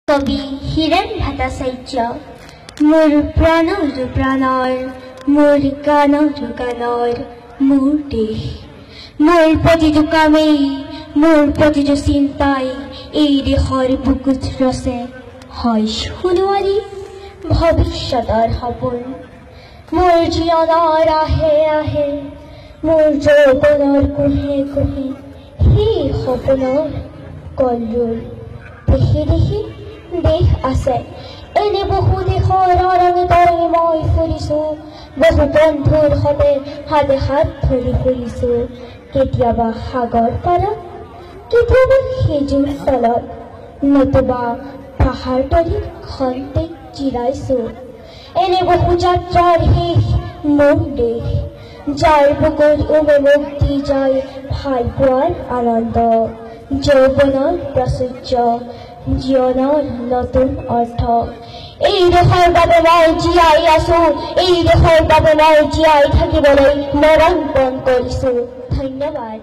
কবি হীৰেণ ভট্টাচাৰ্য মোৰ প্ৰাণৰ প্ৰাণৰ মোৰ গানৰ গানৰ মোৰ দেশ মোৰ প্ৰতিটো কামেই মোৰ প্ৰতিটো চিন্তাই এই দেশৰ বুকুত ৰচে হয় সোণোৱাৰী ভৱিষ্যতৰ সপোন মোৰ জীৱনৰ আহে আহে মোৰ যৌৱনৰ কোহে কোহে সেই সপোনৰ কলৰোল দেখি দেখি দেশ আছে এনে বহু দেশৰ ৰঙে তৰঙে মই ফুৰিছোঁ বহু বন্ধুৰ সতে হাতে হাত ধৰি ফুৰিছোঁ কেতিয়াবা সাগৰ পাৰত কেতিয়াবা সেজুৰ তলত নতুবা পাহাৰ তলিত খন্তেক জিৰাইছোঁ এনে বহু যাত্ৰাৰ শেষ মোৰ দেশ যাৰ বুকুত উমে মুক্তি যায় ভাল পোৱাৰ আনন্দ যৌৱনৰ প্ৰাচুৰ্য জীৱনৰ নতুন অৰ্থ এই দেশৰ বাবে মই জীয়াই আছো এই দেশৰ বাবে মই জীয়াই থাকিবলৈ মৰণ পণ কৰিছো ধন্যবাদ।